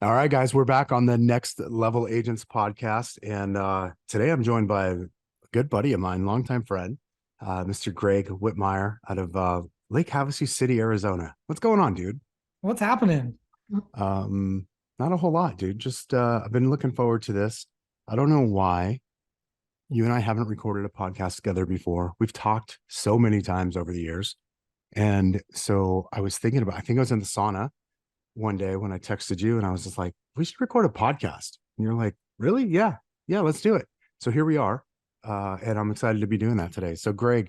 All right, guys, we're back on the Next Level Agents podcast. And today I'm joined by a good buddy of mine, longtime friend, Mr. Greg Whitmire out of Lake Havasu City, Arizona. What's going on, dude? What's happening? Um, Not a whole lot, dude. Just I've been looking forward to this. I don't know why you and I haven't recorded a podcast together before. We've talked so many times over the years. And so I was thinking about, I think I was in the sauna one day when I texted you and I was just like, we should record a podcast. And you're like, really? Yeah. Yeah, let's do it. So here we are. And I'm excited to be doing that today. So Greg,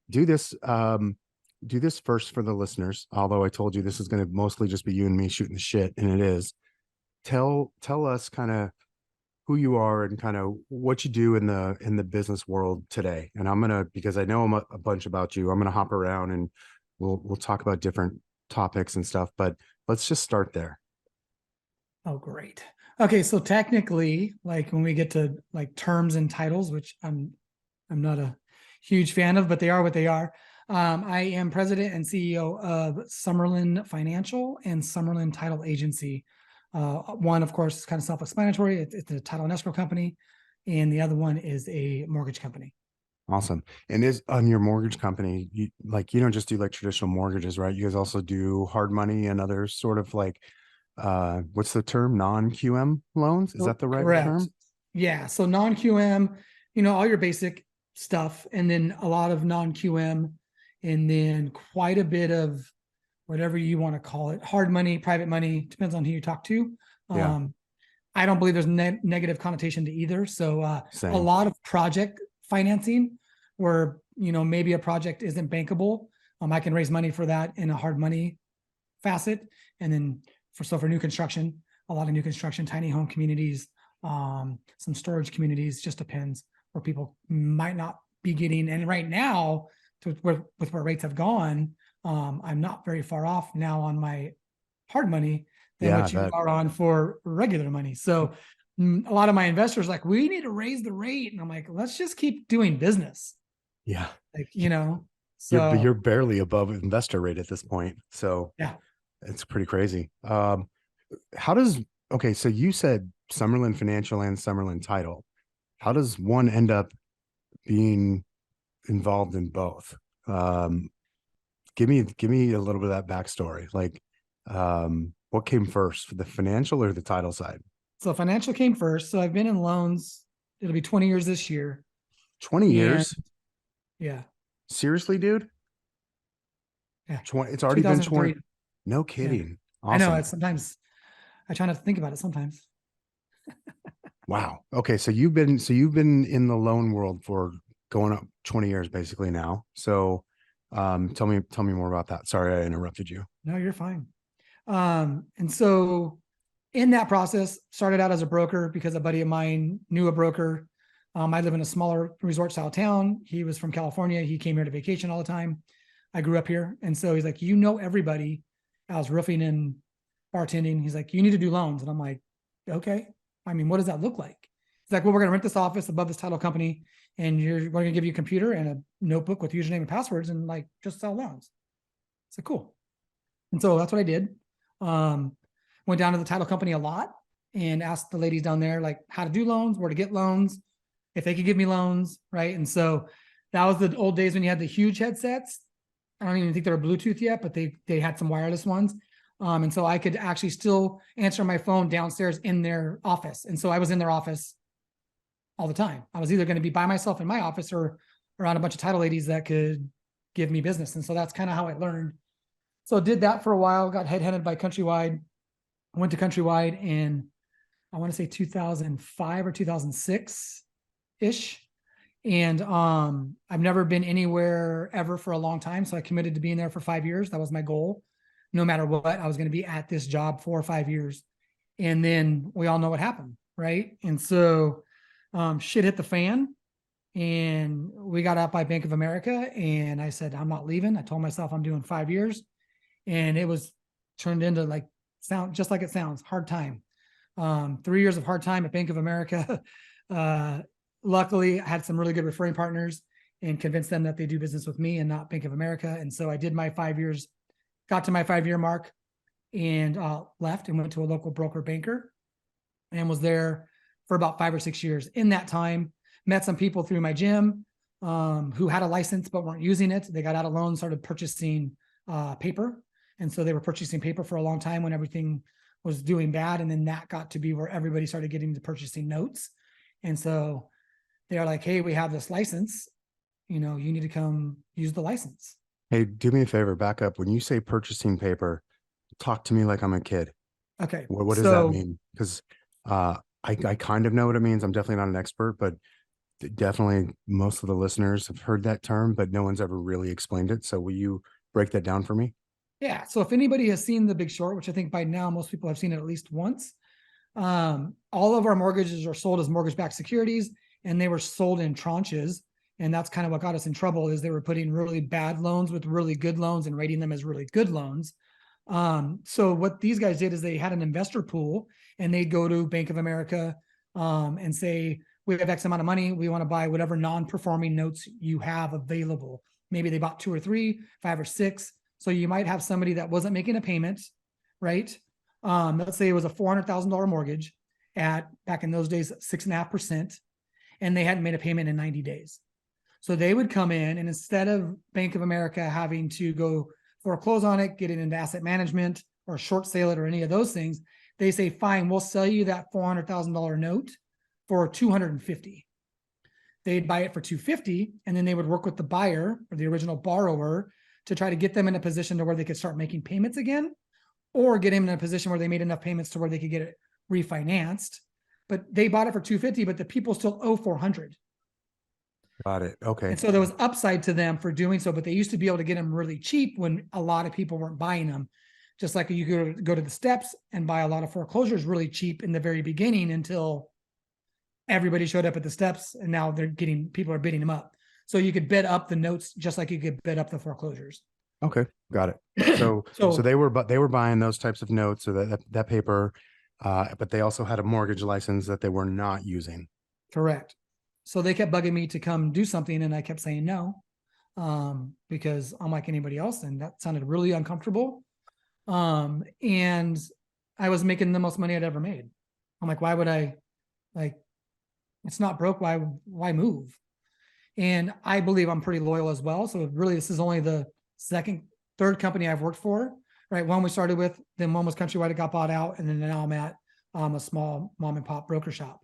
do this, do this first for the listeners. Although I told you this is going to mostly just be you and me shooting the shit, and it is. Tell us kind of who you are and kind of what you do in the business world today. And I'm gonna, because I know a bunch about you, I'm gonna hop around and we'll talk about different topics and stuff. But let's just start there. Oh, great. Okay, so technically, like when we get to like terms and titles, which I'm not a huge fan of, but they are what they are. I am president and CEO of Summerlin Financial and Summerlin Title Agency. One, of course, is kind of self-explanatory. It's a title and escrow company, and the other one is a mortgage company. Awesome. And is on your mortgage company, you don't just do like traditional mortgages, right? You guys also do hard money and other sort of like what's the term? Non-QM loans? Is that the right Correct. term? Yeah. So non-QM, all your basic stuff, and then a lot of non-QM, and then quite a bit of whatever you want to call it, hard money, private money, depends on who you talk to. Yeah. I don't believe there's negative connotation to either. So a Same. lot of project financing where, maybe a project isn't bankable. I can raise money for that in a hard money facet. And then for new construction, a lot of new construction, tiny home communities, some storage communities, just depends where people might not be getting. And right now, with where rates have gone, I'm not very far off now on my hard money than what you are on for regular money. So a lot of my investors are like, we need to raise the rate. And I'm like, let's just keep doing business. Yeah. Like, You're so barely above investor rate at this point. So yeah. it's pretty crazy. Okay, so you said Summerlin Financial and Summerlin Title. How does one end up being involved in both? Give me a little bit of that backstory. Like, what came first, the financial or the title side? So financial came first. So I've been in loans. It'll be 20 years this year. 20 years? Yeah. Seriously, dude? Yeah. 20, it's already been 20. No kidding. Yeah. Awesome. I know. It's sometimes I try not to think about it sometimes. Wow. Okay. So you've been in the loan world for going up 20 years basically now. So tell me more about that. Sorry, I interrupted you. No, you're fine. And so in that process, started out as a broker because a buddy of mine knew a broker. I live in a smaller resort style town. He was from California. He came here to vacation all the time. I grew up here. And so he's like, everybody. I was roofing and bartending. He's like, you need to do loans. And I'm like, okay. I mean, what does that look like? He's like, well, we're going to rent this office above this title company, and we're going to give you a computer and a notebook with username and passwords, and like just sell loans. It's like, cool. And so that's what I did. Went down to the title company a lot and asked the ladies down there like how to do loans, where to get loans, if they could give me loans, right? And so that was the old days when you had the huge headsets. I don't even think they were Bluetooth yet, but they had some wireless ones. And so I could actually still answer my phone downstairs in their office. And so I was in their office all the time. I was either going to be by myself in my office or around a bunch of title ladies that could give me business. And so that's kind of how I learned. So did that for a while, got headhunted by Countrywide. I went to Countrywide in, I want to say 2005 or 2006-ish. And I've never been anywhere ever for a long time. So I committed to being there for 5 years. That was my goal. No matter what, I was going to be at this job 4 or 5 years. And then we all know what happened, right? And so shit hit the fan, and we got out by Bank of America, and I said, I'm not leaving. I told myself I'm doing 5 years, and it was turned into like just like it sounds, hard time. 3 years of hard time at Bank of America. Luckily, I had some really good referring partners and convinced them that they do business with me and not Bank of America. And so I did my 5 years, got to my 5 year mark, and left and went to a local broker banker and was there for about 5 or 6 years. In that time, met some people through my gym who had a license but weren't using it. They got out of loans, started purchasing paper. And so they were purchasing paper for a long time when everything was doing bad. And then that got to be where everybody started getting to purchasing notes. And so they are like, hey, we have this license. You need to come use the license. Hey, do me a favor, back up. When you say purchasing paper, talk to me like I'm a kid. Okay. What does that mean? Because I kind of know what it means. I'm definitely not an expert, but definitely most of the listeners have heard that term, but no one's ever really explained it. So will you break that down for me? Yeah. So if anybody has seen The Big Short, which I think by now most people have seen it at least once, all of our mortgages are sold as mortgage-backed securities, and they were sold in tranches. And that's kind of what got us in trouble, is they were putting really bad loans with really good loans and rating them as really good loans. So what these guys did is they had an investor pool, and they'd go to Bank of America and say, we have X amount of money. We want to buy whatever non-performing notes you have available. Maybe they bought 2 or 3, 5 or 6. So you might have somebody that wasn't making a payment, right? Let's say it was a $400,000 mortgage at, back in those days, 6.5%, and they hadn't made a payment in 90 days. So they would come in, and instead of Bank of America having to go foreclose on it, get it into asset management or short sale it or any of those things, they say, fine, we'll sell you that $400,000 note for $250,000. They'd buy it for $250,000, and then they would work with the buyer or the original borrower to try to get them in a position to where they could start making payments again, or get them in a position where they made enough payments to where they could get it refinanced. But they bought it for $250,000, but the people still owe $400,000. Got it. Okay. And so there was upside to them for doing so, but they used to be able to get them really cheap when a lot of people weren't buying them. Just like you could go to the steps and buy a lot of foreclosures really cheap in the very beginning until everybody showed up at the steps, and now people are bidding them up. So you could bid up the notes just like you could bid up the foreclosures. Okay, got it. So they were buying those types of notes, or that paper, but they also had a mortgage license that they were not using. Correct. So they kept bugging me to come do something, and I kept saying no, because I'm like anybody else, and that sounded really uncomfortable. And I was making the most money I'd ever made. I'm like, why would I, it's not broke. Why move? And I believe I'm pretty loyal as well. So really, this is only the third company I've worked for, right? One we started with, then one was Countrywide, it got bought out. And then now I'm at a small mom and pop broker shop.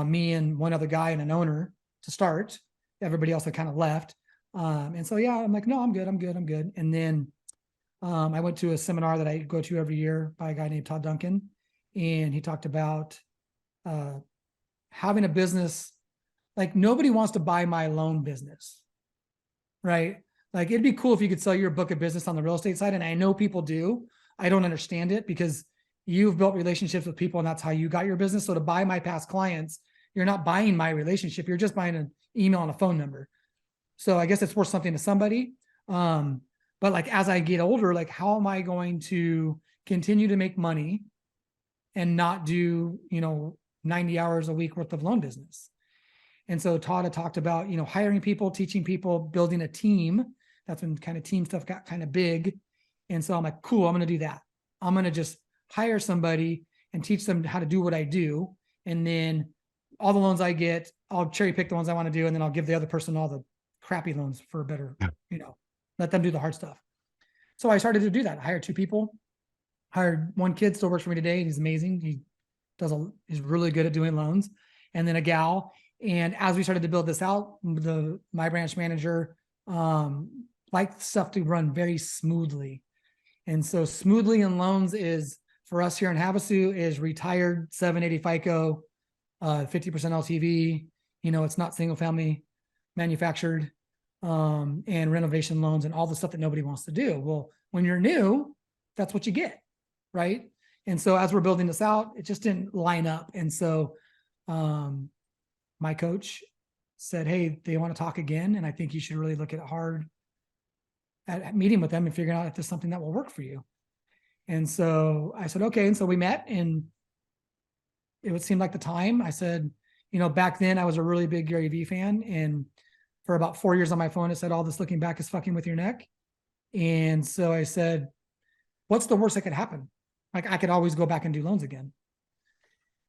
Me and one other guy and an owner to start. Everybody else had kind of left. And so, yeah, I'm like, no, I'm good. And then I went to a seminar that I go to every year by a guy named Todd Duncan. And he talked about having a business. Like, nobody wants to buy my loan business, right? Like, it'd be cool if you could sell your book of business on the real estate side. And I know people do. I don't understand it, because you've built relationships with people and that's how you got your business. So to buy my past clients, you're not buying my relationship. You're just buying an email and a phone number. So I guess it's worth something to somebody. But like, as I get older, like, how am I going to continue to make money and not do, 90 hours a week worth of loan business? And so Todd had talked about, hiring people, teaching people, building a team. That's when kind of team stuff got kind of big. And so I'm like, cool, I'm going to do that. I'm going to just hire somebody and teach them how to do what I do. And then all the loans I get, I'll cherry pick the ones I want to do. And then I'll give the other person all the crappy loans for a better, let them do the hard stuff. So I started to do that. I hired 2 people, hired one kid, still works for me today. He's amazing. He's really good at doing loans. And then a gal. And as we started to build this out, my branch manager liked stuff to run very smoothly. And so smoothly in loans is, for us here in Havasu, is retired 780 FICO, 50% LTV. It's not single family manufactured, and renovation loans and all the stuff that nobody wants to do. Well, when you're new, that's what you get, right? And so as we're building this out, it just didn't line up. And so my coach said, hey, they want to talk again, and I think you should really look at meeting with them and figuring out if there's something that will work for you. And so I said, okay. And so we met, and it would seem like the time. I said, back then I was a really big Gary Vee fan, and for about 4 years on my phone, it said, all this looking back is fucking with your neck. And so I said, what's the worst that could happen? Like I could always go back and do loans again.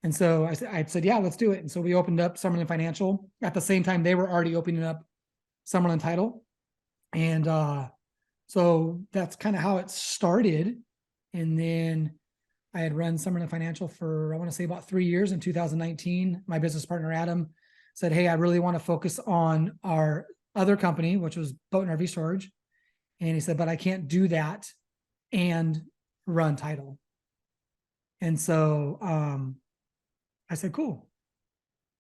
And so I said, yeah, let's do it. And so we opened up Summerlin Financial. At the same time, they were already opening up Summerlin Title. And so that's kind of how it started. And then I had run Summerlin Financial for, I want to say about 3 years. In 2019, my business partner, Adam, said, hey, I really want to focus on our other company, which was boat and RV storage. And he said, but I can't do that and run title. And so I said, cool,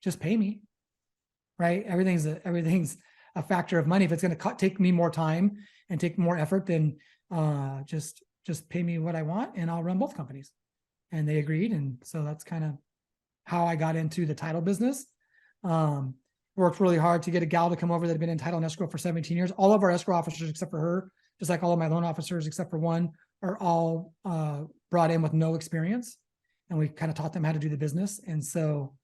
just pay me, right? Everything's a factor of money. If it's going to take me more time and take more effort, then just pay me what I want and I'll run both companies. And they agreed. And so that's kind of how I got into the title business. Worked really hard to get a gal to come over that had been in title and escrow for 17 years. All of our escrow officers, except for her, just like all of my loan officers, except for one, are all brought in with no experience. And we kind of taught them how to do the business. And so,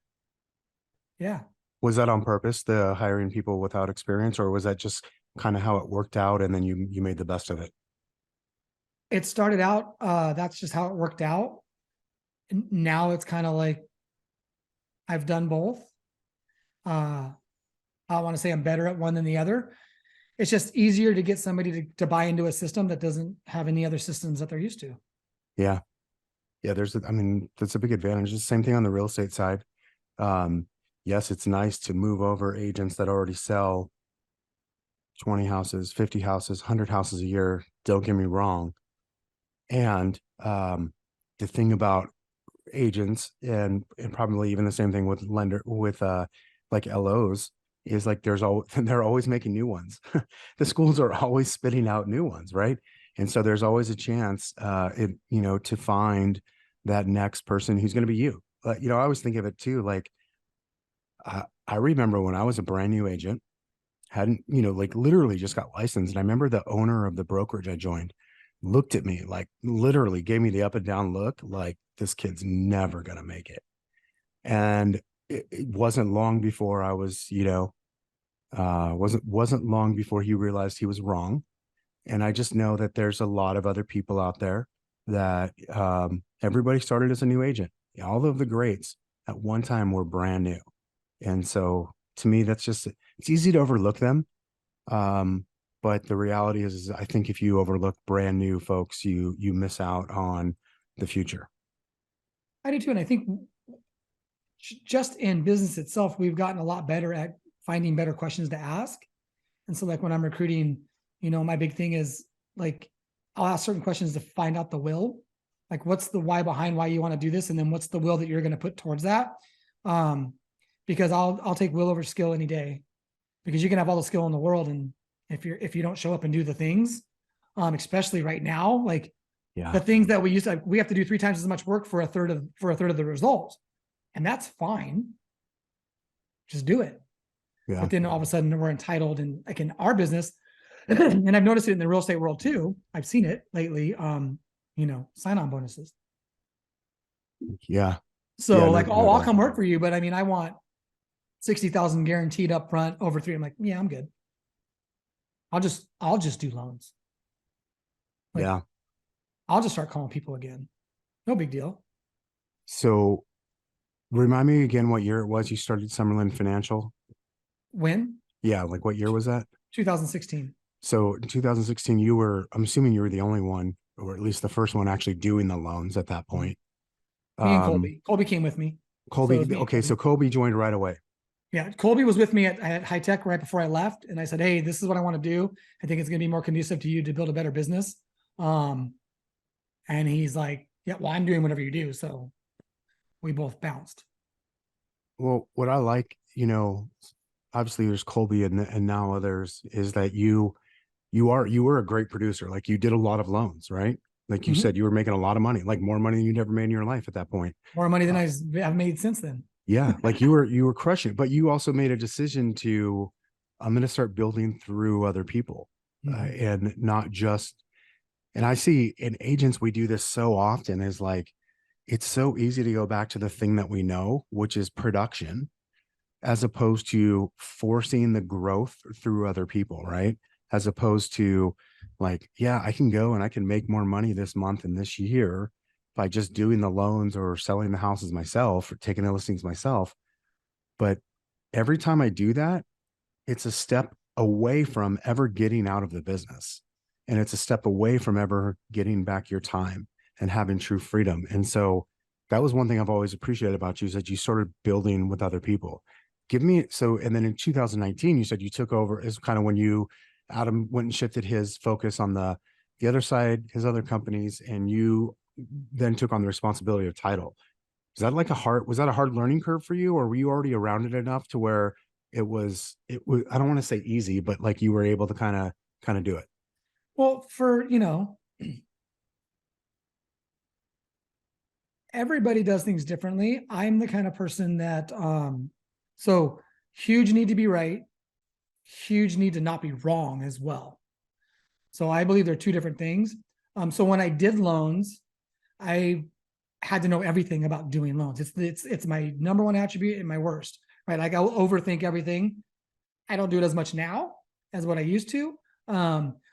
yeah. Was that on purpose, the hiring people without experience, or was that just kind of how it worked out and then you made the best of it? It started out, that's just how it worked out. And now it's kind of like I've done both. I want to say I'm better at one than the other. It's just easier to get somebody to buy into a system that doesn't have any other systems that they're used to. Yeah. Yeah. I mean, that's a big advantage. It's the same thing on the real estate side. Yes, it's nice to move over agents that already sell 20 houses, 50 houses, 100 houses a year. Don't get me wrong. And the thing about agents and probably even the same thing with like LOs is like they're always making new ones. The schools are always spitting out new ones, right? And so there's always a chance to find that next person who's going to be you. I always think of it too, like I remember when I was a brand new agent, hadn't, like literally just got licensed. And I remember the owner of the brokerage I joined looked at me, like literally gave me the up and down look, like this kid's never going to make it. And it wasn't long before I was, wasn't long before he realized he was wrong. And I just know that there's a lot of other people out there that everybody started as a new agent. All of the greats at one time were brand new. And so to me, it's easy to overlook them. But the reality is I think if you overlook brand new folks, you miss out on the future. I do too. And I think just in business itself, we've gotten a lot better at finding better questions to ask. And so like when I'm recruiting, my big thing is like, I'll ask certain questions to find out the will, like what's the why behind why you want to do this? And then what's the will that you're going to put towards that? Because I'll take will over skill any day, because you can have all the skill in the world. And if you don't show up and do the things, especially right now, like the things that we have to do 3 times as much work for a third of the result. And that's fine. Just do it. Yeah. But then all of a sudden we're entitled, and like in our business, and I've noticed it in the real estate world too. I've seen it lately. Sign-on bonuses. Yeah. So I'll come work for you, but I mean, I want 60,000 guaranteed up front over 3. I'm like, yeah, I'm good. I'll just do loans. I'll just start calling people again. No big deal. So remind me again what year it was you started Summerlin Financial? When? Yeah, like what year was that? 2016. So in 2016, I'm assuming you were the only one, or at least the first one actually doing the loans at that point. Me and Colby. Colby came with me. So Colby joined right away. Yeah, Colby was with me at High Tech right before I left. And I said, hey, this is what I want to do. I think it's going to be more conducive to you to build a better business. And he's like, yeah, well, I'm doing whatever you do. So we both bounced. Well, what I like, obviously there's Colby and now others, is that you were a great producer. Like you did a lot of loans, right? Like you said, you were making a lot of money, like more money than you'd ever made in your life at that point. More money than I've made since then. Yeah. Like you were crushing it, but you also made a decision I'm going to start building through other people and not just, and I see in agents, we do this so often, is like, it's so easy to go back to the thing that we know, which is production, as opposed to forcing the growth through other people, right? As opposed to like, yeah, I can go and I can make more money this month and this year by just doing the loans or selling the houses myself or taking the listings myself. But every time I do that, it's a step away from ever getting out of the business. And it's a step away from ever getting back your time and having true freedom. And so that was one thing I've always appreciated about you, is that you started building with other people. Give me, so, and then in 2019, you said you took over, is kind of when Adam went and shifted his focus on the other side, his other companies, and you then took on the responsibility of title. Is that like was that a hard learning curve for you, or were you already around it enough to where it was, I don't want to say easy, but like you were able to kind of do it? Well, everybody does things differently. I'm the kind of person that, so huge need to be right, huge need to not be wrong as well. So I believe they're two different things. So when I did loans, I had to know everything about doing loans. It's my number one attribute and my worst, right? Like I'll overthink everything. I don't do it as much now as what I used to.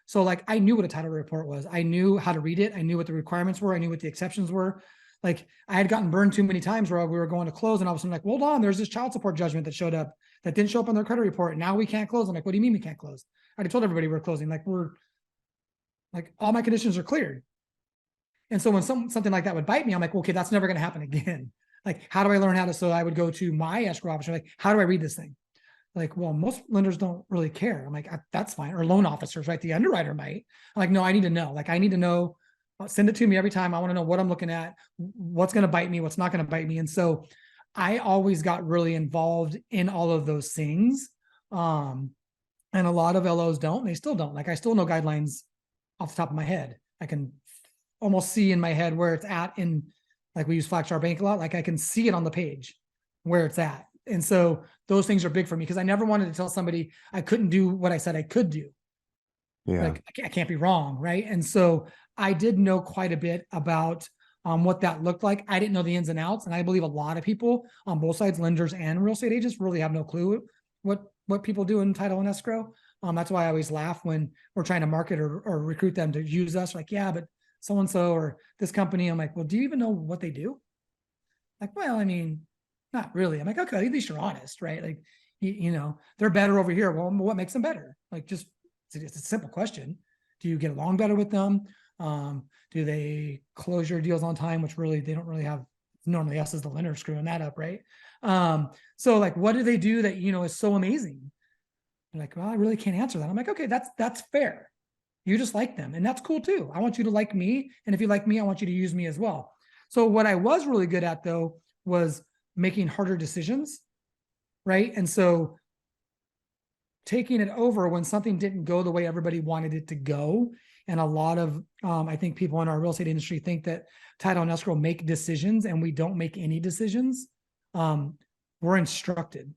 So like I knew what a title report was. I knew how to read it. I knew what the requirements were. I knew what the exceptions were. Like I had gotten burned too many times where we were going to close and all of a sudden like, hold on, there's this child support judgment that showed up that didn't show up on their credit report. And now we can't close. I'm like, what do you mean we can't close? I already told everybody we're closing. Like all my conditions are cleared. And so when something like that would bite me, I'm like, okay, that's never going to happen again. Like, how do I learn how to, so I would go to my escrow officer, like, how do I read this thing? Like, well, most lenders don't really care. I'm like, that's fine. Or loan officers, right? The underwriter might. I'm like, no, I need to know. Like, I need to know, send it to me every time. I want to know what I'm looking at, what's going to bite me, what's not going to bite me. And so I always got really involved in all of those things. And a lot of LOs don't, they still don't. Like, I still know guidelines off the top of my head. I can almost see in my head where it's at in, like we use Flagstar Bank a lot. Like I can see it on the page where it's at. And so those things are big for me because I never wanted to tell somebody I couldn't do what I said I could do. Yeah. Like I can't be wrong. Right. And so I did know quite a bit about what that looked like. I didn't know the ins and outs. And I believe a lot of people on both sides, lenders and real estate agents, really have no clue what people do in title and escrow. That's why I always laugh when we're trying to market or recruit them to use us. Like, yeah, but so-and-so or this company. I'm like, well, do you even know what they do? Like, well, I mean, not really. I'm like, okay, at least you're honest, right? Like, they're better over here. Well, what makes them better? Like, just, it's a simple question. Do you get along better with them? Do they close your deals on time? Which really, they don't really have, normally us as the lender screwing that up, right? So like, what do they do that, is so amazing? They're like, well, I really can't answer that. I'm like, okay, that's fair. You just like them. And that's cool too. I want you to like me. And if you like me, I want you to use me as well. So what I was really good at though, was making harder decisions. Right. And so taking it over when something didn't go the way everybody wanted it to go. And a lot of, I think people in our real estate industry think that title and escrow make decisions and we don't make any decisions. We're instructed.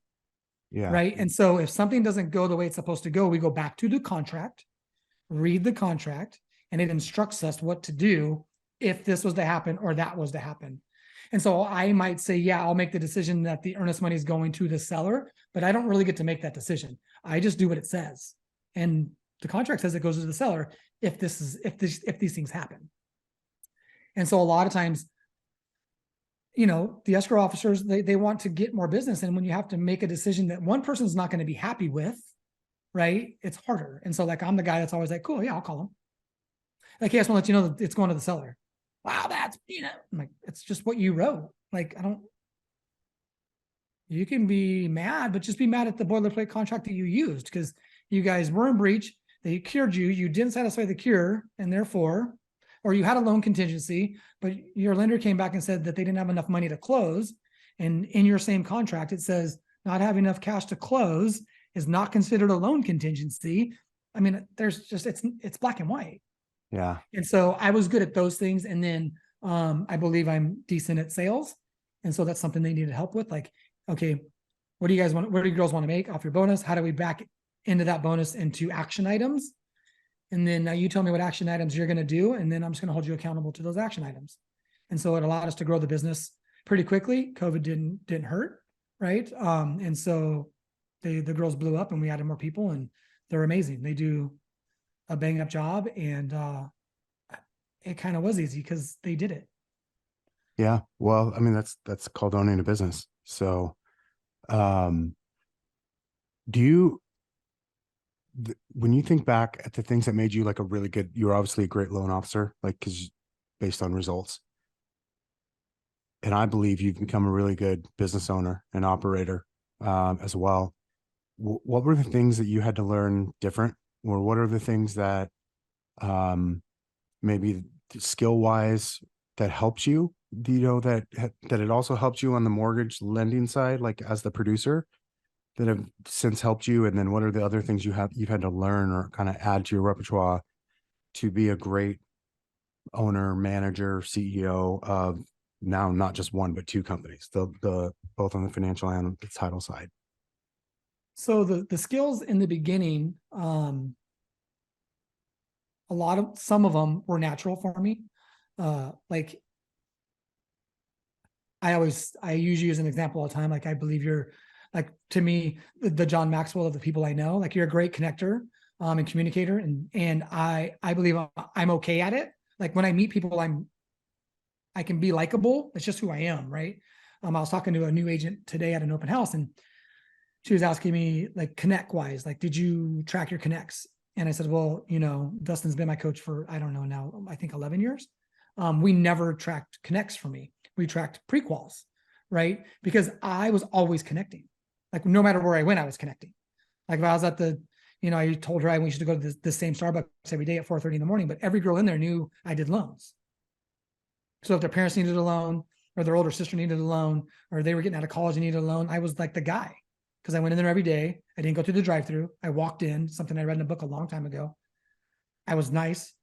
Yeah. Right. And so if something doesn't go the way it's supposed to go, we go back to the contract, read the contract, and it instructs us what to do if this was to happen or that was to happen. And so I might say, yeah, I'll make the decision that the earnest money is going to the seller, but I don't really get to make that decision. I just do what it says. And the contract says it goes to the seller if these things happen. And so a lot of times, the escrow officers, they want to get more business. And when you have to make a decision that one person's not going to be happy with, right, it's harder. And so like, I'm the guy that's always like, cool, yeah, I'll call him. Like, he has to let you know that it's going to the seller. Wow, that's, I'm like, it's just what you wrote. Like, you can be mad, but just be mad at the boilerplate contract that you used because you guys were in breach. They cured you. You didn't satisfy the cure, and therefore, or you had a loan contingency, but your lender came back and said that they didn't have enough money to close. And in your same contract, it says not having enough cash to close is not considered a loan contingency. I mean, there's just, it's black and white. Yeah. And so I was good at those things. And then I believe I'm decent at sales. And so that's something they needed help with. Like, okay, what do you guys want? What do you girls want to make off your bonus? How do we back into that bonus into action items? And then now you tell me what action items you're going to do. And then I'm just going to hold you accountable to those action items. And so it allowed us to grow the business pretty quickly. COVID didn't hurt. Right. And so the girls blew up and we added more people and they're amazing. They do a bang up job. And it kind of was easy because they did it. Yeah. Well, I mean, that's called owning a business. So, um, do you, when you think back at the things that made you like a really good, you were obviously a great loan officer, like, cause based on results. And I believe you've become a really good business owner and operator, as well. What were the things that you had to learn different, or what are the things that, um, maybe skill wise that helped you, that it also helped you on the mortgage lending side, like as the producer, that have since helped you? And then what are the other things you've had to learn or kind of add to your repertoire to be a great owner, manager, CEO of now not just one but two companies, the both on the financial and the title side? So the skills in the beginning, some of them were natural for me. Like I use you as an example all the time. Like, I believe you're, like, to me, the John Maxwell of the people I know. Like, you're a great connector, and communicator. And I believe I'm okay at it. Like, when I meet people, I can be likable. It's just who I am. Right. I was talking to a new agent today at an open house, and she was asking me, like, connect wise, like, did you track your connects? And I said, well, Dustin's been my coach for, I don't know now, I think 11 years. We never tracked connects for me. We tracked pre-quals, right? Because I was always connecting. Like, no matter where I went, I was connecting. Like, if I was at I told her I used to go to the same Starbucks every day at 4:30 in the morning, but every girl in there knew I did loans. So if their parents needed a loan, or their older sister needed a loan, or they were getting out of college and needed a loan, I was like the guy, because I went in there every day. I didn't go through the drive-through. I walked in, something I read in a book a long time ago. I was nice.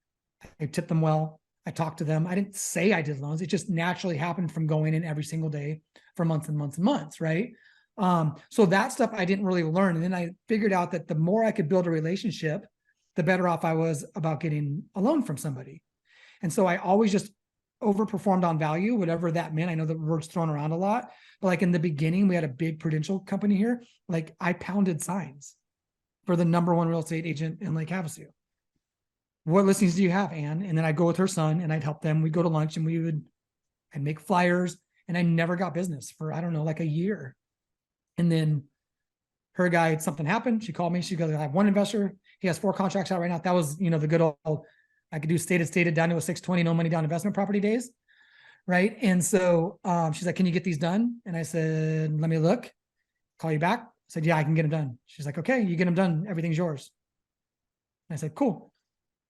I tipped them well. I talked to them. I didn't say I did loans. It just naturally happened from going in every single day for months and months and months, right? So that stuff I didn't really learn. And then I figured out that the more I could build a relationship, the better off I was about getting a loan from somebody. And so I always just overperformed on value, whatever that meant. I know the word's thrown around a lot, but like in the beginning, we had a big prudential company here. Like, I pounded signs for the number one real estate agent in Lake Havasu. What listings do you have, Ann? And then I'd go with her son and I'd help them. We'd go to lunch and I'd make flyers, and I never got business for, I don't know, like a year. And then her guy, something happened. She called me. She goes, I have one investor. He has 4 contracts out right now. That was, the good old, I could do stated down to a 620, no money down investment property days. Right. And so she's like, can you get these done? And I said, let me look, call you back. I said, yeah, I can get them done. She's like, okay, you get them done. Everything's yours. And I said, cool.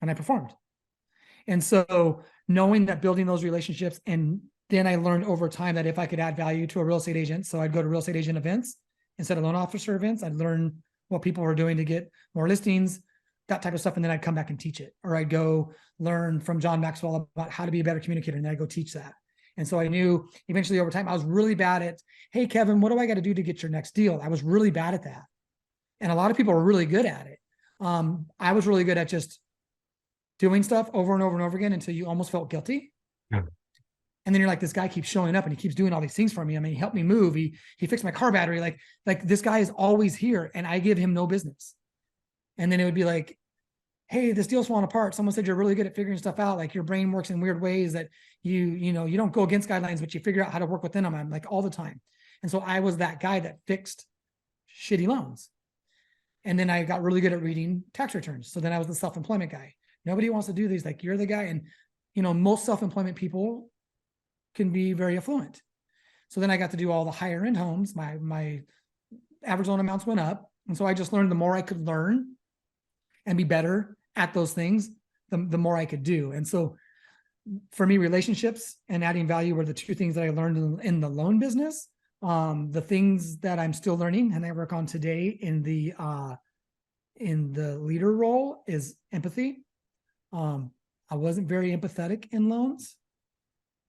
And I performed. And so knowing that, building those relationships, and then I learned over time that if I could add value to a real estate agent, so I'd go to real estate agent events instead of loan officer events. I'd learn what people were doing to get more listings, that type of stuff. And then I'd come back and teach it. Or I'd go learn from John Maxwell about how to be a better communicator, and then I'd go teach that. And so I knew eventually over time, I was really bad at, hey, Kevin, what do I got to do to get your next deal? I was really bad at that. And a lot of people are really good at it. I was really good at just doing stuff over and over and over again until you almost felt guilty. Yeah. And then you're like, this guy keeps showing up and he keeps doing all these things for me. I mean, he helped me move. He fixed my car battery. Like this guy is always here and I give him no business. And then it would be like, hey, this deal's falling apart. Someone said you're really good at figuring stuff out. Like, your brain works in weird ways that you don't go against guidelines, but you figure out how to work within them. I'm like, all the time. And so I was that guy that fixed shitty loans. And then I got really good at reading tax returns. So then I was the self-employment guy. Nobody wants to do these. Like, you're the guy. And, most self-employment people can be very affluent. So then I got to do all the higher end homes. My average loan amounts went up. And so I just learned the more I could learn and be better at those things, the more I could do. And so for me, relationships and adding value were the two things that I learned in the loan business. The things that I'm still learning and I work on today in the leader role is empathy. I wasn't very empathetic in loans.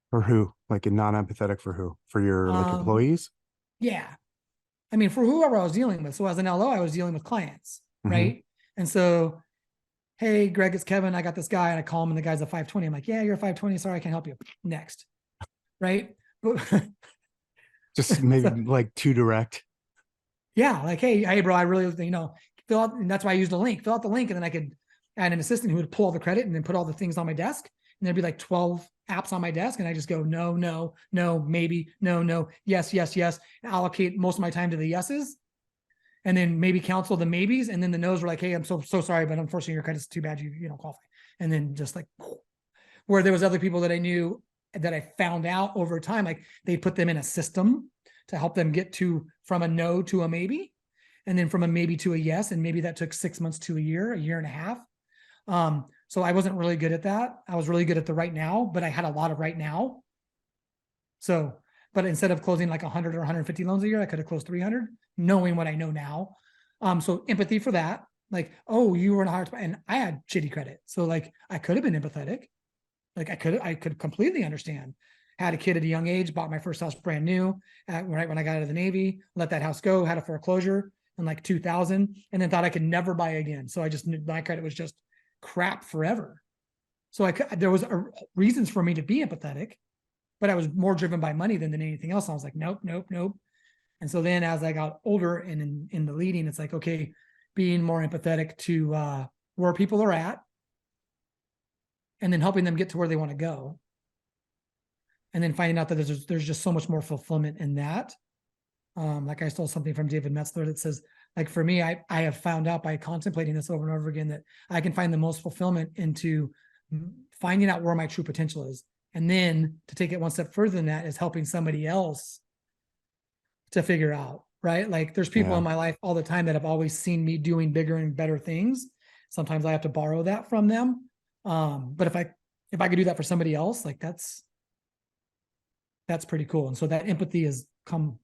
For who? Like, not empathetic for who? For your like employees? Yeah. I mean, for whoever I was dealing with. So as an LO, I was dealing with clients, right? And so, hey, Greg, it's Kevin. I got this guy, and I call him, and the guy's a 520. I'm like, yeah, you're a 520. Sorry, I can't help you. Next. Right. Just maybe so, like too direct. Yeah. Like, hey, bro, I really, fill out, and that's why I used a link, fill out the link. And then I could add an assistant who would pull all the credit and then put all the things on my desk. there'd be like 12 apps on my desk. And I just go, no, no, no, maybe, no, no, yes, yes, yes. And allocate most of my time to the yeses. And then maybe counsel the maybes. And then the no's were like, hey, I'm so sorry, but unfortunately your credit's too bad. You don't qualify. And then just like, where there was other people that I knew that I found out over time, like they put them in a system to help them get from a no to a maybe, and then from a maybe to a yes. And maybe that took 6 months to a year and a half. So I wasn't really good at that. I was really good at the right now, but I had a lot of right now. So, but instead of closing like 100 or 150 loans a year, I could have closed 300, knowing what I know now. So empathy for that. Like, oh, you were in a hard spot, and I had shitty credit. So like, I could have been empathetic. Like I could completely understand. Had a kid at a young age, bought my first house brand new, right when I got out of the Navy, let that house go, had a foreclosure in like 2000, and then thought I could never buy again. So I just knew my credit was just crap forever. So there was reasons for me to be empathetic, but I was more driven by money than anything else. I was like, nope, nope, nope. And so then as I got older and in the leading, it's like, okay, being more empathetic to where people are at, and then helping them get to where they want to go. And then finding out that there's just so much more fulfillment in that. Like I stole something from David Metzler that says, like for me, I have found out by contemplating this over and over again that I can find the most fulfillment into finding out where my true potential is. And then to take it one step further than that is helping somebody else to figure out, right? Like there's people in my life all the time that have always seen me doing bigger and better things. Sometimes I have to borrow that from them. But if I could do that for somebody else, like that's pretty cool. And so that empathy has come,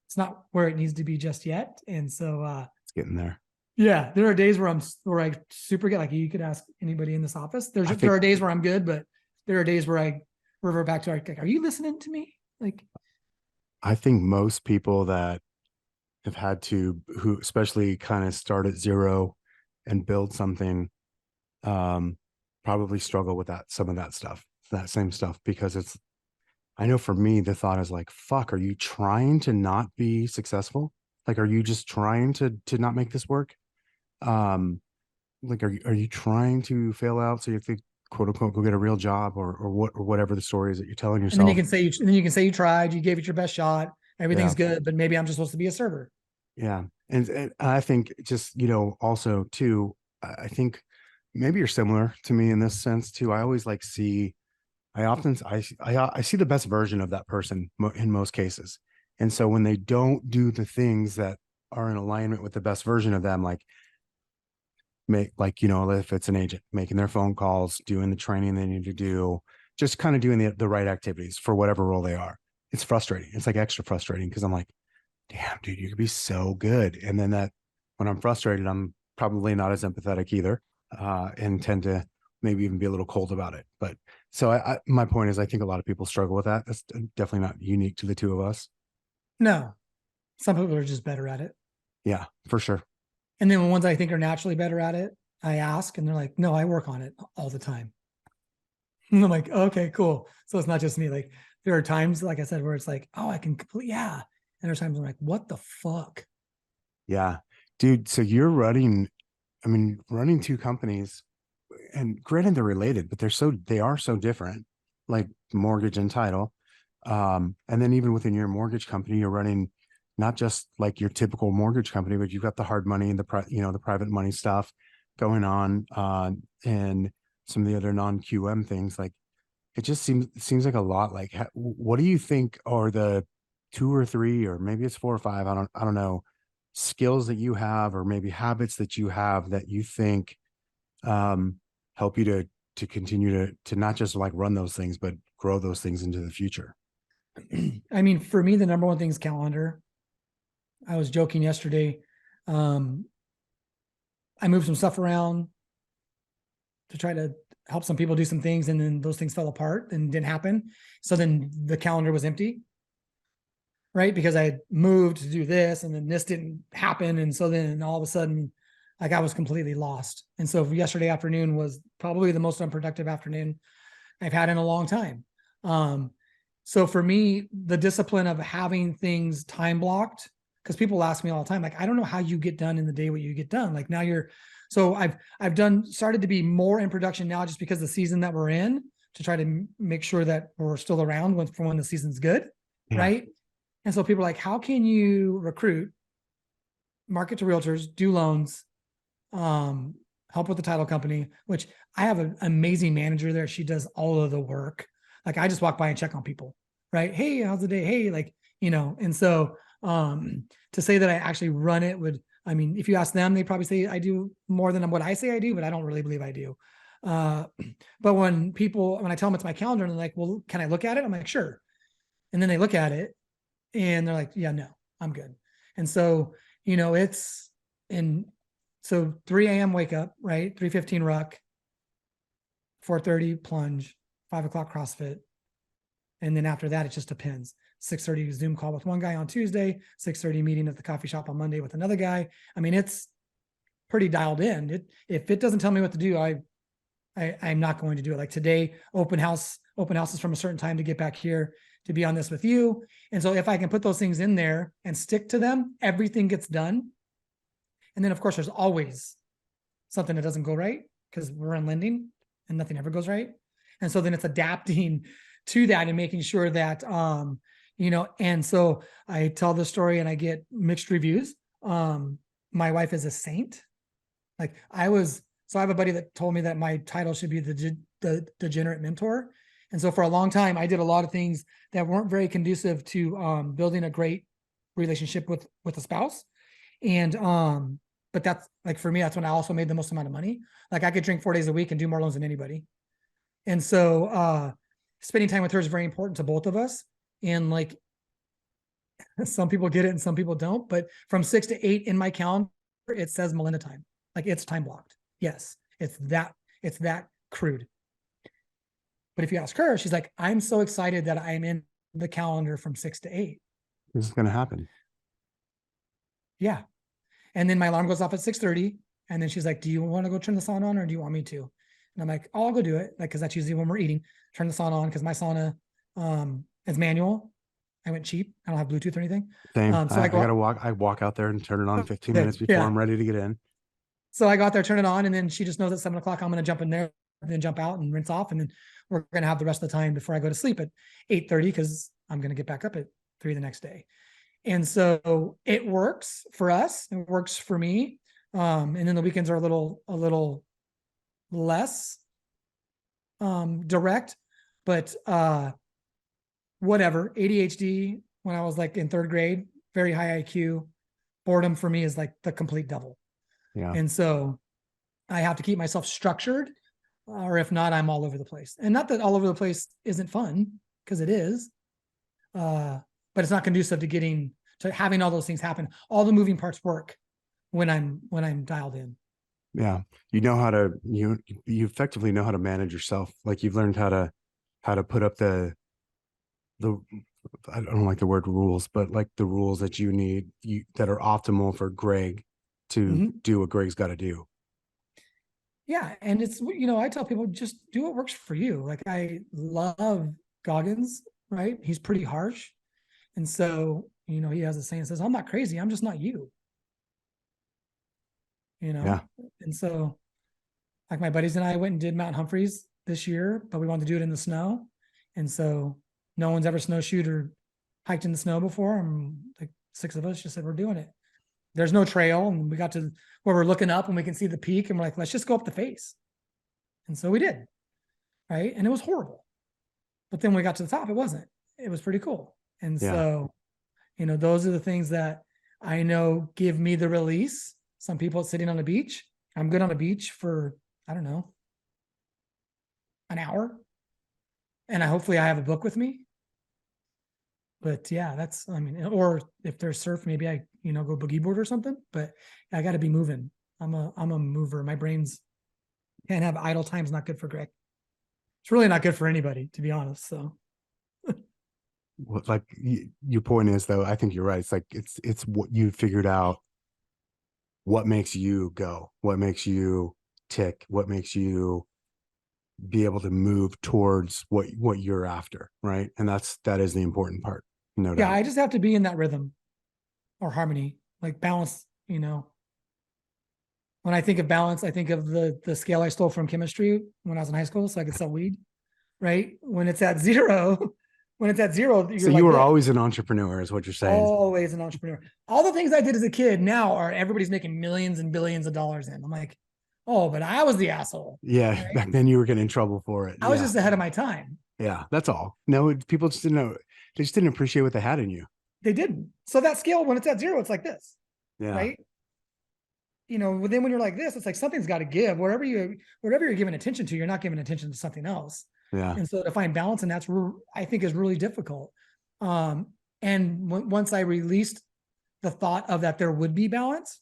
it's not where it needs to be just yet. And so, It's getting there. Yeah, there are days where I super good. Like you could ask anybody in this office. There are days where I'm good, but there are days where I revert back to like, are you listening to me? Like, I think most people that have had to, who especially kind of start at zero and build something, probably struggle with some of that stuff, that same stuff, because I know for me, the thought is like, fuck, are you trying to not be successful? Like, are you just trying to not make this work? Like, are you trying to fail out so you have to quote unquote go get a real job or whatever the story is that you're telling yourself? And then you can say you tried, you gave it your best shot, everything's good, but maybe I'm just supposed to be a server. Yeah. And I think just, also too, I think maybe you're similar to me in this sense too. I always like I see the best version of that person in most cases. And so when they don't do the things that are in alignment with the best version of them, like if it's an agent, making their phone calls, doing the training they need to do, just kind of doing the right activities for whatever role they are. It's frustrating. It's like extra frustrating because I'm like, damn, dude, you could be so good. And then when I'm frustrated, I'm probably not as empathetic either, and tend to maybe even be a little cold about it. But so my point is, I think a lot of people struggle with that. That's definitely not unique to the two of us. No, some people are just better at it. Yeah, for sure. And then ones I think are naturally better at it, I ask and they're like, no, I work on it all the time. And I'm like, okay, cool. So it's not just me. Like there are times, like I said, where it's like, oh, I can complete. Yeah. And there's times I'm like, what the fuck? Yeah, dude. So you're running two companies, and granted they're related, but they are so different, like mortgage and title. And then even within your mortgage company, you're running not just like your typical mortgage company, but you've got the hard money and the private money stuff going on, and some of the other non-QM things. Like it just seems like a lot. Like, what do you think are the 2 or 3, or maybe it's 4 or 5? I don't know, skills that you have, or maybe habits that you have that you think help you to continue to not just like run those things, but grow those things into the future. I mean, for me, the number one thing is calendar. I was joking yesterday. I moved some stuff around to try to help some people do some things, and then those things fell apart and didn't happen. So then the calendar was empty, right? Because I had moved to do this, and then this didn't happen. And so then all of a sudden, like I was completely lost. And so yesterday afternoon was probably the most unproductive afternoon I've had in a long time. So for me, the discipline of having things time blocked, because people ask me all the time, like, I don't know how you get done in the day what you get done. Like now so I've started to be more in production now just because the season that we're in, to try to make sure that we're still around for when the season's good. Yeah. Right. And so people are like, how can you recruit, market to realtors, do loans, help with the title company, which I have an amazing manager there. She does all of the work. Like I just walk by and check on people, right? Hey, how's the day? Hey, like, and so to say that I actually run it I mean, if you ask them, they probably say I do more than what I say I do, but I don't really believe I do. But when I tell them it's my calendar and they're like, well, can I look at it? I'm like, sure. And then they look at it and they're like, yeah, no, I'm good. And so, so 3 a.m. wake up, right? 3:15 ruck, 4:30 plunge, 5 o'clock CrossFit. And then after that, it just depends. 6:30 Zoom call with one guy on Tuesday, 6:30 meeting at the coffee shop on Monday with another guy. I mean, it's pretty dialed in. If it doesn't tell me what to do, I'm not going to do it. Like today, open houses from a certain time to get back here to be on this with you. And so if I can put those things in there and stick to them, everything gets done. And then of course, there's always something that doesn't go right because we're in lending and nothing ever goes right. And so then it's adapting to that and making sure that, and so I tell the story and I get mixed reviews. My wife is a saint. Like I have a buddy that told me that my title should be the degenerate mentor. And so for a long time, I did a lot of things that weren't very conducive to building a great relationship with a spouse. And but that's like for me, that's when I also made the most amount of money. Like I could drink 4 days a week and do more loans than anybody. And so spending time with her is very important to both of us. And like some people get it and some people don't. But from 6 to 8 in my calendar, it says Melinda time. Like it's time blocked. Yes, it's that crude. But if you ask her, she's like, I'm so excited that I'm in the calendar from 6 to 8. This is going to happen. Yeah. And then my alarm goes off at 6:30. And then she's like, do you want to go turn the sauna on or do you want me to? And I'm like, oh, I'll go do it. Like, cause that's usually when we're eating, turn the sauna on. Cause my sauna is manual. I went cheap. I don't have Bluetooth or anything. Same. So I walk out there and turn it on 15 minutes before I'm ready to get in. So I got there, turn it on. And then she just knows at 7 o'clock, I'm going to jump in there and then jump out and rinse off. And then we're going to have the rest of the time before I go to sleep at 8:30. Cause I'm going to get back up at 3 the next day. And so it works for us. It works for me. And then the weekends are a little less direct, but whatever. ADHD when I was like in 3rd grade, very high IQ. Boredom for me is like the complete devil. Yeah. And so I have to keep myself structured, or if not, I'm all over the place. And not that all over the place isn't fun, because it is. But it's not conducive to having all those things happen. All the moving parts work when I'm dialed in. Yeah. You effectively know how to manage yourself. Like you've learned how to put up the I don't like the word rules, but like the rules that you need that are optimal for Greg to do what Greg's got to do. Yeah. And it's, I tell people just do what works for you. Like I love Goggins, right? He's pretty harsh. And so, he has a saying that says, I'm not crazy. I'm just not you. Yeah. And so like my buddies and I went and did Mount Humphreys this year, but we wanted to do it in the snow. And so no one's ever snowshoed or hiked in the snow before. And like 6 of us just said, we're doing it. There's no trail. And we got to where we're looking up and we can see the peak and we're like, let's just go up the face. And so we did. Right. And it was horrible. But then when we got to the top, it wasn't. It was pretty cool. And so, those are the things that I know give me the release. Some people sitting on the beach. I'm good on a beach for, I don't know, an hour. And hopefully I have a book with me. But yeah, or if there's surf, maybe I, go boogie board or something, but I got to be moving. I'm a mover. My brain's can't have idle time. Is not good for Greg. It's really not good for anybody, to be honest. So. Like your point is though, I think you're right. It's like, it's what you figured out, what makes you go, what makes you tick, what makes you be able to move towards what you're after. Right. And that is the important part. No doubt. Yeah. I just have to be in that rhythm or harmony, like balance, When I think of balance, I think of the scale I stole from chemistry when I was in high school so I could sell weed. right? When it's at zero, So you're you like were this. always an entrepreneur is what you're saying. Always an entrepreneur. All the things I did as a kid now are everybody's making millions and billions of dollars in. I'm like, oh, but I was the asshole. Yeah. Right? Back then you were getting in trouble for it. I was Yeah. just ahead of my time. Yeah. That's all. No, people just didn't know. They just didn't appreciate what they had in you. They didn't. So that scale, when it's at zero, it's like this, Yeah. right? Then when you're like this, it's like something's got to give. Whatever you're giving attention to, you're not giving attention to something else. Yeah. And so to find balance, and I think is really difficult. And once I released the thought of that there would be balance,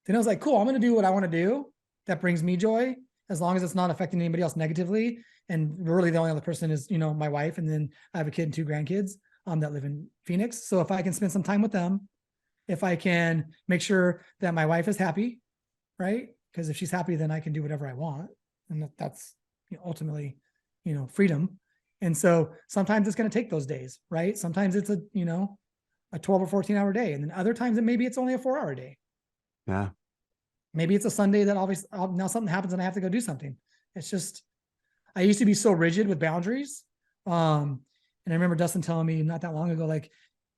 then I was like, cool, I'm going to do what I want to do that brings me joy, as long as it's not affecting anybody else negatively. And really the only other person is, my wife. And then I have a kid and 2 grandkids that live in Phoenix. So if I can spend some time with them, if I can make sure that my wife is happy, right? Because if she's happy, then I can do whatever I want. And that's ultimately, freedom. And so sometimes it's going to take those days, right? Sometimes it's a 12 or 14-hour day. And then other times maybe it's only a 4-hour day. Yeah. Maybe it's a Sunday that obviously now something happens and I have to go do something. It's just, I used to be so rigid with boundaries. And I remember Dustin telling me not that long ago, like,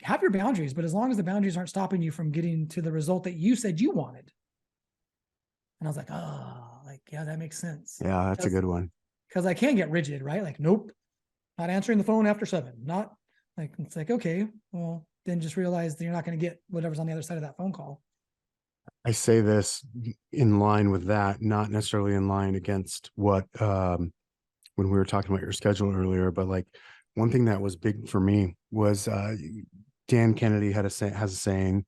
have your boundaries, but as long as the boundaries aren't stopping you from getting to the result that you said you wanted. And I was like, oh, like, yeah, that makes sense. Yeah. That's a good one. Because I can get rigid, right? Like, nope, not answering the phone after 7. Not like, it's like, okay, well, then just realize that you're not going to get whatever's on the other side of that phone call. I say this in line with that, not necessarily in line against what, when we were talking about your schedule earlier, but like one thing that was big for me was, Dan Kennedy has a saying,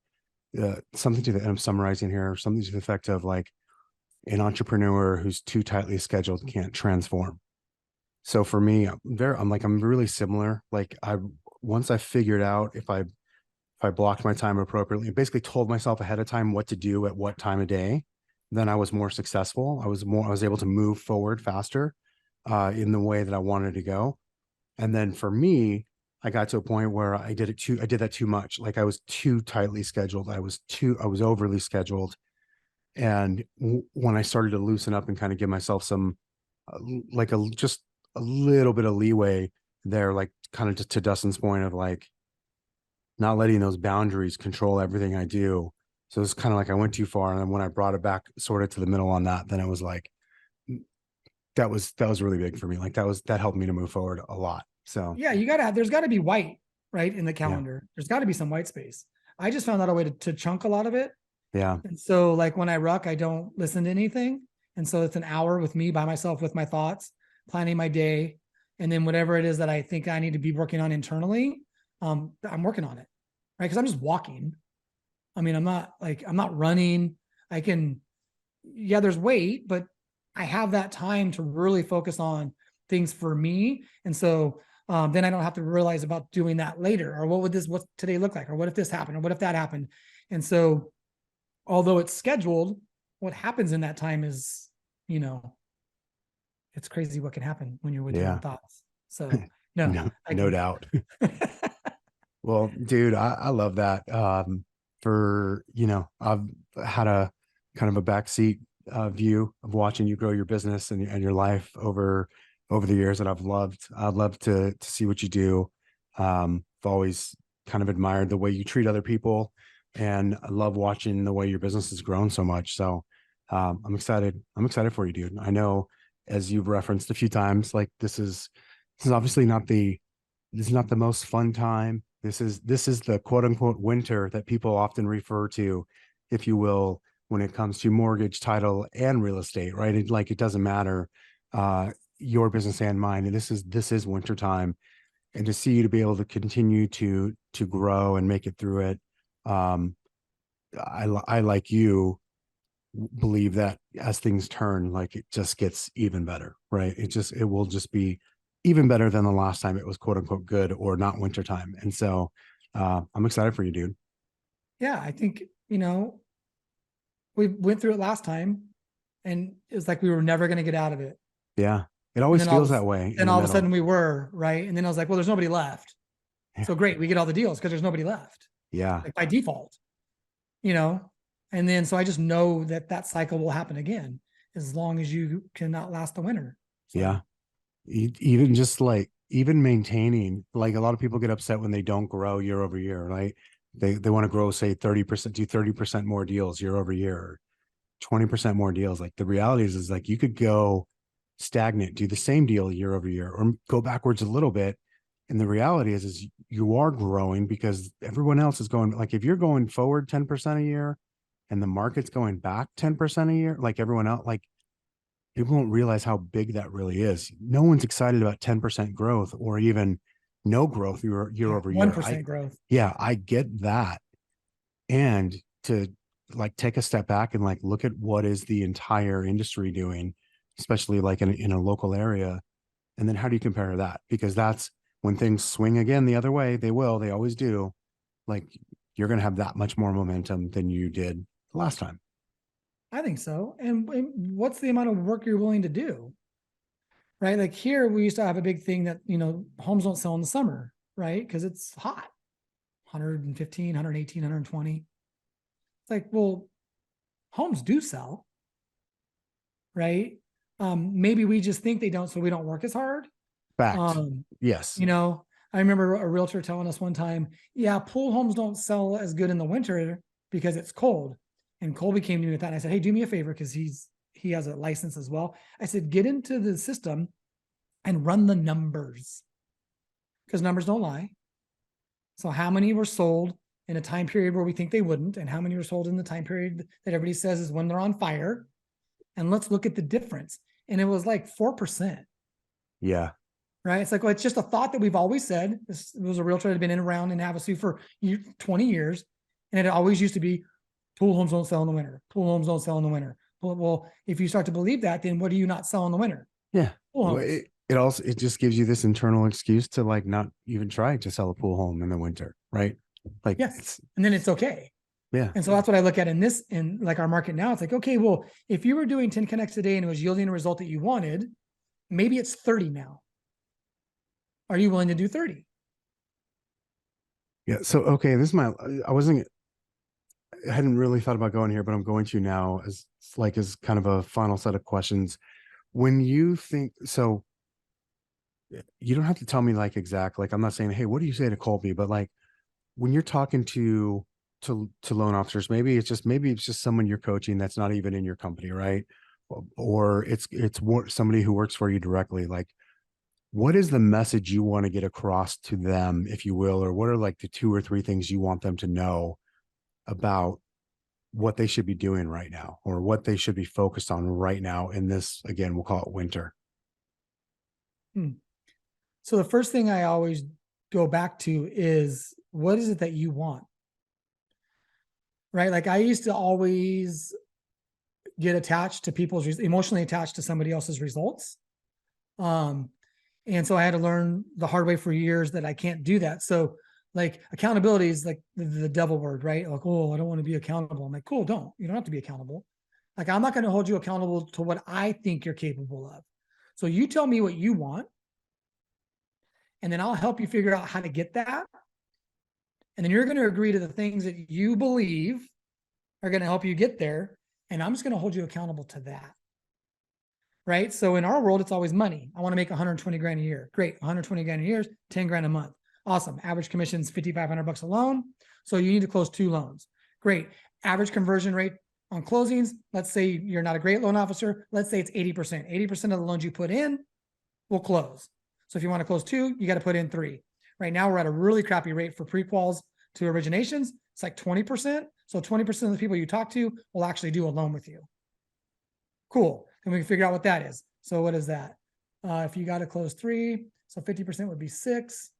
something to the, and I'm summarizing here, something to the effect of like, an entrepreneur who's too tightly scheduled can't transform. So for me, I'm really similar. Like once I figured out if I blocked my time appropriately and basically told myself ahead of time what to do at what time of day, then I was more successful. I was able to move forward faster, in the way that I wanted to go. And then for me, I got to a point where I did that too much. Like I was too tightly scheduled. I was overly scheduled. And when I started to loosen up and kind of give myself some, just a little bit of leeway there, like kind of to Dustin's point of like not letting those boundaries control everything I do. So it's kind of like I went too far. And then when I brought it back sort of to the middle on that, then it was like, that was really big for me. Like that helped me to move forward a lot. So Yeah, there's got to be white, right, in the yeah, calendar. There's got to be some white space. I just found out a way to chunk a lot of it. yeah, And so like when I ruck, I don't listen to anything. And so it's an hour with me by myself with my thoughts, planning my day. And then whatever it is that I think I need to be working on internally, I'm working on it. Right. Cause I'm just walking. I mean, I'm not running. There's weight, but I have that time to really focus on things for me. And so then I don't have to realize about doing that later, or what's today look like? Or what if this happened? Or what if that happened? And so although it's scheduled, what happens in that time is, it's crazy what can happen when you're with your yeah. own thoughts. So no, No doubt. Well, dude, I love that. I've had a kind of a backseat view of watching you grow your business and your life over the years, and I'd love to see what you do. I've always kind of admired the way you treat other people, and I love watching the way your business has grown so much. So I'm excited. I'm excited for you, dude. I know, as you've referenced a few times, like this is obviously not the most fun time. This is the quote unquote winter that people often refer to, if you will, when it comes to mortgage, title, and real estate, right? It doesn't matter, your business and mine. And this is winter time. And to see you to be able to continue to grow and make it through it. I like you believe that as things turn, like it just gets even better, right? It will just be even better than the last time it was quote unquote good or not winter time. And so I'm excited for you, dude. Yeah, I think, we went through it last time and it's like we were never going to get out of it. Yeah. It And always then feels that way in the all of a middle. sudden we were, right. And then I was like, well, there's nobody left. So great, we get all the deals because there's nobody left. Yeah. Like by default, you know. And then so I just know that cycle will happen again as long as you cannot last the winter. So. Yeah. Even just like even maintaining, like a lot of people get upset when they don't grow year over year, right? They want to grow, say 30%, do 30% more deals year over year, or 20% more deals. Like the reality is like you could go stagnant, do the same deal year over year, or go backwards a little bit. And the reality is you are growing because everyone else is going, like if you're going forward 10% a year and the market's going back 10% a year, like everyone else, like people don't realize how big that really is. No one's excited about 10% growth or even no growth year Yeah, over year. 1% growth. Yeah, I get that. And to like take a step back and like look at what is the entire industry doing, especially like in a local area. And then how do you compare that? Because that's when things swing again the other way, they always do. Like you're going to have that much more momentum than you did last time. I think so. And what's the amount of work you're willing to do? Right? Like here, we used to have a big thing that, homes don't sell in the summer, right? Because it's hot, 115, 118, 120. It's like, well, homes do sell, right? Maybe we just think they don't, so we don't work as hard. Fact. Um, Yes. I remember a realtor telling us one time, yeah, pool homes don't sell as good in the winter because it's cold. And Colby came to me with that. And I said, hey, do me a favor, because he has a license as well. I said, get into the system and run the numbers, because numbers don't lie. So how many were sold in a time period where we think they wouldn't, and how many were sold in the time period that everybody says is when they're on fire? And let's look at the difference. And it was like 4%. Yeah. Right. It's like, well, it's just a thought that we've always said. This was a realtor that had been in around in Havasu for 20 years. And it always used to be pool homes don't sell in the winter. Pool homes don't sell in the winter. Well, if you start to believe that, then what do you not sell in the winter? Yeah. Pool Well, homes. it just gives you this internal excuse to like not even try to sell a pool home in the winter, right? Like Yes. And then it's okay. yeah. And so that's what I look at in like our market now. It's like, okay, well, if you were doing 10 connects a day and it was yielding a result that you wanted, maybe it's 30 now. Are you willing to do 30? Yeah. So okay, I hadn't really thought about going here, but I'm going to now as kind of a final set of questions. When you think so, you don't have to tell me like exact, like I'm not saying, hey, what do you say to Colby? But like when you're talking to loan officers, maybe it's just someone you're coaching that's not even in your company, right? Or it's somebody who works for you directly. Like, what is the message you want to get across to them, if you will, or what are like the two or three things you want them to know about what they should be doing right now, or what they should be focused on right now in this, again, we'll call it winter? So the first thing I always go back to is, what is it that you want? Right? Like I used to always get attached to emotionally attached to somebody else's results. And so I had to learn the hard way for years that I can't do that. So like accountability is like the devil word, right? Like, oh, I don't want to be accountable. I'm like, cool, you don't have to be accountable. Like, I'm not going to hold you accountable to what I think you're capable of. So you tell me what you want, and then I'll help you figure out how to get that. And then you're going to agree to the things that you believe are going to help you get there. And I'm just going to hold you accountable to that. Right. So in our world, it's always money. I want to make 120 grand a year. Great. 120 grand a year, 10 grand a month. Awesome. Average commission is $5,500 a loan. So you need to close 2 loans. Great. Average conversion rate on closings. Let's say you're not a great loan officer. Let's say it's 80%. 80% of the loans you put in will close. So if you want to close 2, you got to put in 3. Right now, we're at a really crappy rate for pre-quals to originations. It's like 20%. So 20% of the people you talk to will actually do a loan with you. Cool. And we can figure out what that is. So what is that? If you got to close 3, so 50% would be 6,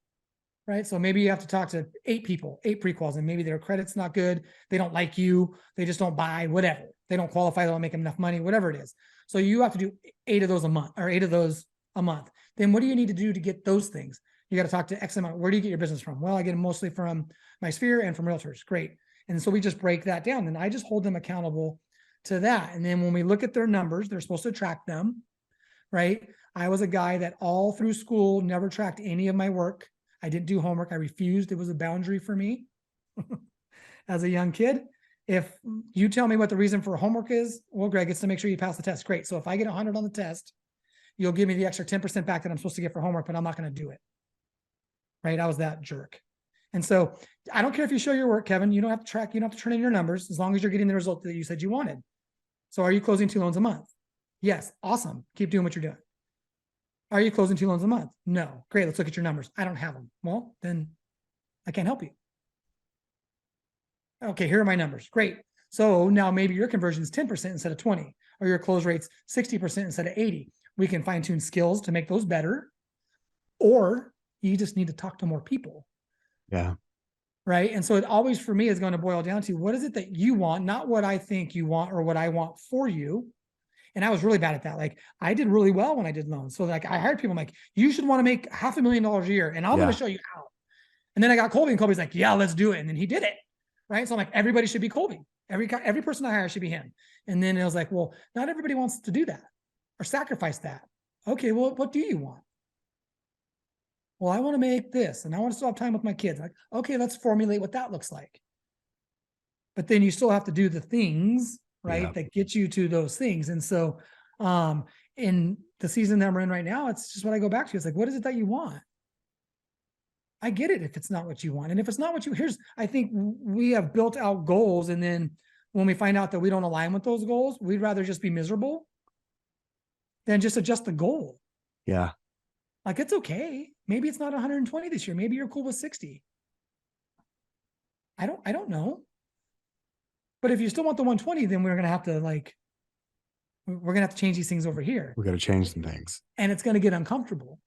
right? So maybe you have to talk to 8 people, 8 pre-quals, and maybe their credit's not good. They don't like you. They just don't buy, whatever. They don't qualify. They don't make enough money, whatever it is. So you have to do 8 of those a month, or 8 of those a month. Then what do you need to do to get those things? You got to talk to X amount. Where do you get your business from? Well, I get them mostly from my sphere and from realtors. Great. And so we just break that down, and I just hold them accountable to that. And then when we look at their numbers, they're supposed to track them, right? I was a guy that all through school never tracked any of my work. I didn't do homework. I refused. It was a boundary for me as a young kid. If you tell me what the reason for homework is, well, Greg, it's to make sure you pass the test. Great. So if I get 100 on the test, you'll give me the extra 10% back that I'm supposed to get for homework, but I'm not going to do it. Right. I was that jerk. And so I don't care if you show your work, Kevin, you don't have to track, you don't have to turn in your numbers as long as you're getting the result that you said you wanted. So are you closing 2 loans a month? Yes. Awesome. Keep doing what you're doing. Are you closing 2 loans a month? No. Great. Let's look at your numbers. I don't have them. Well, then I can't help you. Okay. Here are my numbers. Great. So now maybe your conversion is 10% instead of 20, or your close rate's 60% instead of 80. We can fine tune skills to make those better, or you just need to talk to more people. Yeah. Right. And so it always, for me, is going to boil down to what is it that you want, not what I think you want or what I want for you. And I was really bad at that. Like, I did really well when I did loans. So like, I hired people, I'm like, you should want to make $500,000 a year and I'm going to show you how. And then I got Colby, and Colby's like, yeah, let's do it. And then he did it. Right. So I'm like, everybody should be Colby. Every person I hire should be him. And then it was like, well, not everybody wants to do that or sacrifice that. Okay. Well, what do you want? Well, I want to make this and I want to still have time with my kids. Like, okay, let's formulate what that looks like. But then you still have to do the things, right, that get you to those things. And so in the season that we're in right now, it's just what I go back to. It's like, what is it that you want? I get it if it's not what you want. And if it's not what you, I think we have built out goals. And then when we find out that we don't align with those goals, we'd rather just be miserable than just adjust the goal. Yeah. Like, it's okay. Maybe it's not 120 this year. Maybe you're cool with 60. I don't know. But if you still want the 120, then we're going to have to change these things over here. We got to change some things. And it's going to get uncomfortable.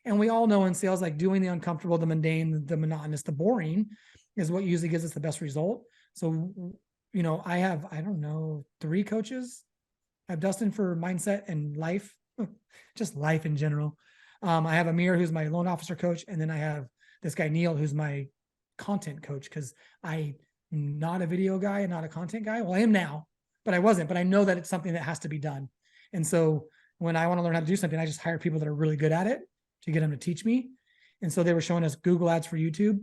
And we all know in sales, like, doing the uncomfortable, the mundane, the monotonous, the boring is what usually gives us the best result. So, I have, 3 coaches. I have Dustin for mindset and life, just life in general. I have Amir, who's my loan officer coach. And then I have this guy, Neil, who's my content coach, because I'm not a video guy and not a content guy. Well, I am now, but I wasn't, but I know that it's something that has to be done. And so when I want to learn how to do something, I just hire people that are really good at it to get them to teach me. And so they were showing us Google ads for YouTube.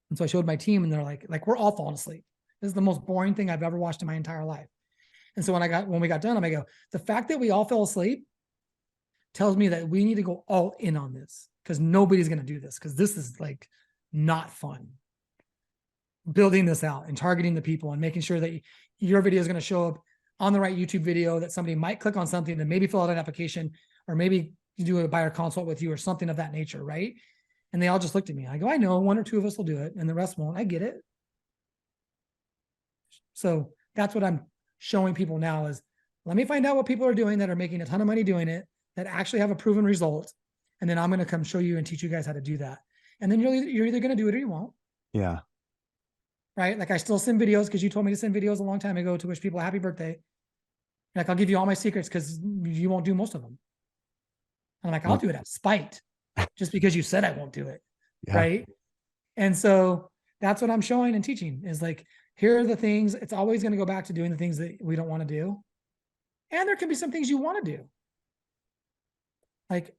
And so I showed my team and they're like, we're all falling asleep. This is the most boring thing I've ever watched in my entire life. And so when we got done, I go, the fact that we all fell asleep tells me that we need to go all in on this, because nobody's going to do this, because this is like not fun. Building this out and targeting the people and making sure that your video is going to show up on the right YouTube video, that somebody might click on something and maybe fill out an application, or maybe you do a buyer consult with you or something of that nature. Right. And they all just looked at me. I go, I know 1 or 2 of us will do it and the rest won't. I get it. So that's what I'm showing people now is, let me find out what people are doing that are making a ton of money doing it, that actually have a proven result. And then I'm going to come show you and teach you guys how to do that. And then you're either going to do it or you won't. Yeah. Right. Like, I still send videos because you told me to send videos a long time ago to wish people a happy birthday. Like, I'll give you all my secrets because you won't do most of them. And I'm like, I'll do it out of spite just because you said I won't do it. Yeah. Right. And so that's what I'm showing and teaching is like, here are the things. It's always going to go back to doing the things that we don't want to do. And there can be some things you want to do. Like,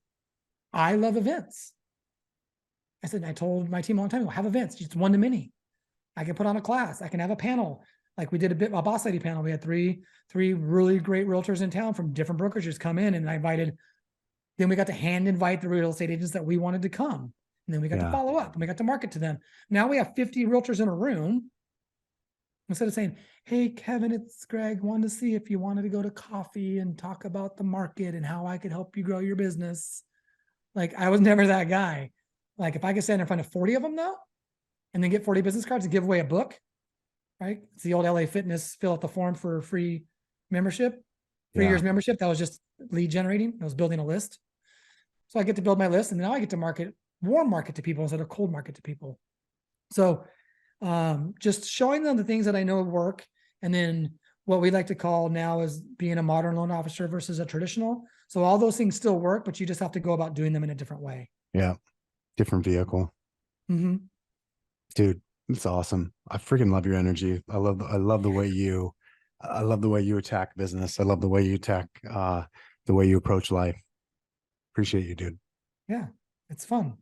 I love events. I told my team a long time ago, have events. It's one to many. I can put on a class. I can have a panel. Like, we did a boss lady panel. We had three really great realtors in town from different brokerages come in, and I invited, then we got to hand invite the real estate agents that we wanted to come. And then we got to follow up and we got to market to them. Now we have 50 realtors in a room. Instead of saying, hey, Kevin, it's Greg, wanted to see if you wanted to go to coffee and talk about the market and how I could help you grow your business. Like, I was never that guy. Like, if I could stand in front of 40 of them though, and then get 40 business cards and give away a book, right? It's the old LA Fitness, fill out the form for free membership, 3 years membership. That was just lead generating. I was building a list. So I get to build my list, and now I get to warm market to people instead of cold market to people. So just showing them the things that I know work. And then what we like to call now is being a modern loan officer versus a traditional. So all those things still work, but you just have to go about doing them in a different way. Yeah. Different vehicle. Mm-hmm. Dude, it's awesome. I freaking love your energy. I love the way you attack business. I love the way you attack, the way you approach life. Appreciate you, dude. Yeah. It's fun.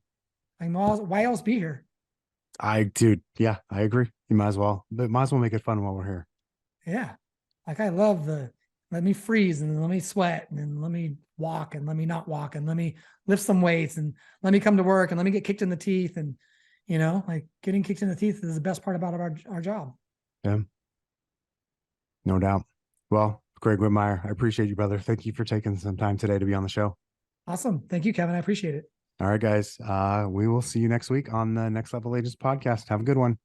Why else be here? Yeah, I agree. You might as well make it fun while we're here. Yeah. Like, I love the let me freeze and then let me sweat and then let me walk and let me not walk and let me lift some weights and let me come to work and let me get kicked in the teeth. And, like getting kicked in the teeth is the best part about our job. Yeah, no doubt. Well, Greg Whitmire, I appreciate you, brother. Thank you for taking some time today to be on the show. Awesome. Thank you, Kevin. I appreciate it. All right, guys. We will see you next week on the Next Level Ages podcast. Have a good one.